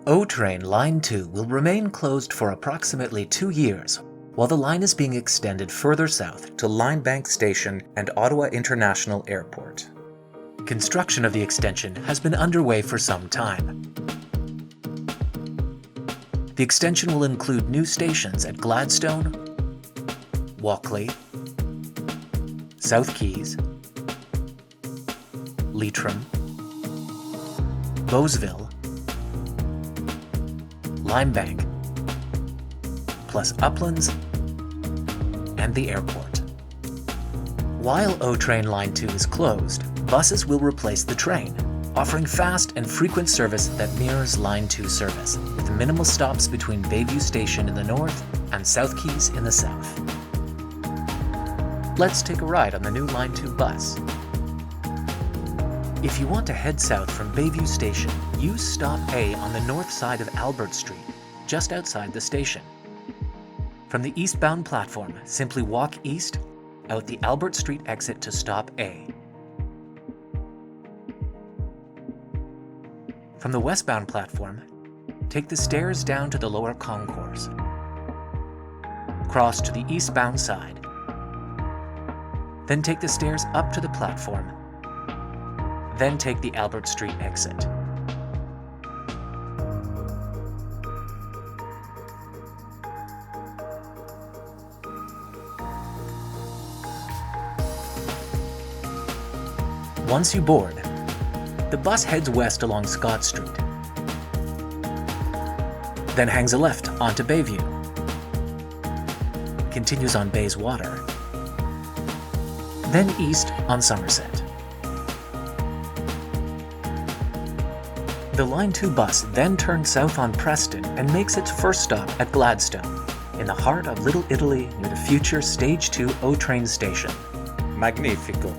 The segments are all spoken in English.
O-Train Line 2 will remain closed for approximately 2 years, while the line is being extended further south to Linebank Station and Ottawa International Airport. Construction of the extension has been underway for some time. The extension will include new stations at Gladstone, Walkley, South Keys, Leitrim, Bowesville, Linebank, plus Uplands and the airport. While O-Train Line 2 is closed, buses will replace the train, offering fast and frequent service that mirrors Line 2 service, with minimal stops between Bayview Station in the north and South Keys in the south. Let's take a ride on the new Line 2 bus. If you want to head south from Bayview Station, use Stop A on the north side of Albert Street, just outside the station. From the eastbound platform, simply walk east out the Albert Street exit to Stop A. From the westbound platform, take the stairs down to the lower concourse. Cross to the eastbound side. Then take the stairs up to the platform. Then take the Albert Street exit. Once you board, the bus heads west along Scott Street, then hangs a left onto Bayview, continues on Bayswater, then east on Somerset. The Line 2 bus then turns south on Preston and makes its first stop at Gladstone, in the heart of Little Italy near the future Stage 2 O-Train station. Magnifico!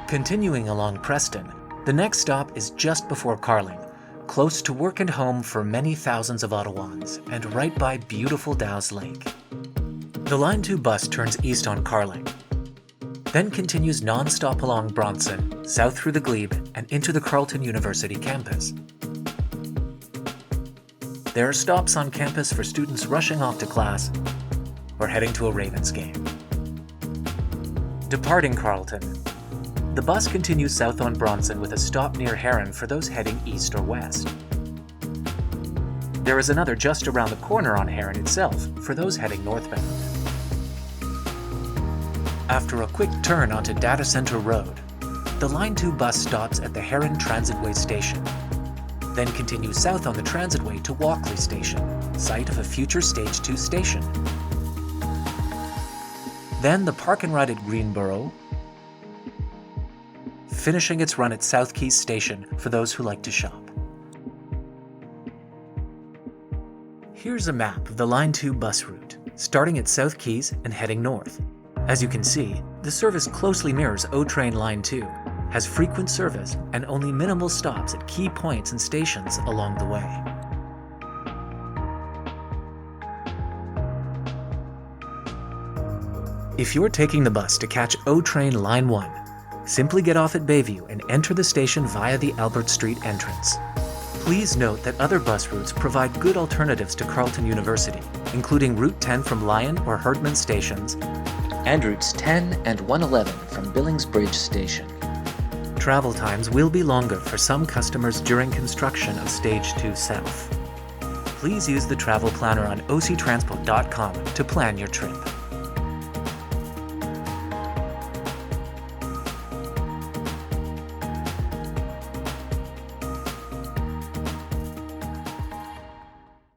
Continuing along Preston, the next stop is just before Carling, close to work and home for many thousands of Ottawans, and right by beautiful Dow's Lake. The Line 2 bus turns east on Carling, then continues non-stop along Bronson, south through the Glebe, and into the Carleton University campus. There are stops on campus for students rushing off to class or heading to a Ravens game. Departing Carleton, the bus continues south on Bronson with a stop near Heron for those heading east or west. There is another just around the corner on Heron itself for those heading northbound. After a quick turn onto Data Center Road, the Line 2 bus stops at the Heron Transitway Station, then continues south on the Transitway to Walkley Station, site of a future Stage 2 station. Then the park and ride at Greenboro, finishing its run at South Keys Station for those who like to shop. Here's a map of the Line 2 bus route, starting at South Keys and heading north. As you can see, the service closely mirrors O-Train Line 2, has frequent service and only minimal stops at key points and stations along the way. If you're taking the bus to catch O-Train Line 1, simply get off at Bayview and enter the station via the Albert Street entrance. Please note that other bus routes provide good alternatives to Carleton University, including Route 10 from Lyon or Herdman stations, and Routes 10 and 111 from Billings Bridge Station. Travel times will be longer for some customers during construction of Stage 2 South. Please use the travel planner on octranspo.com to plan your trip.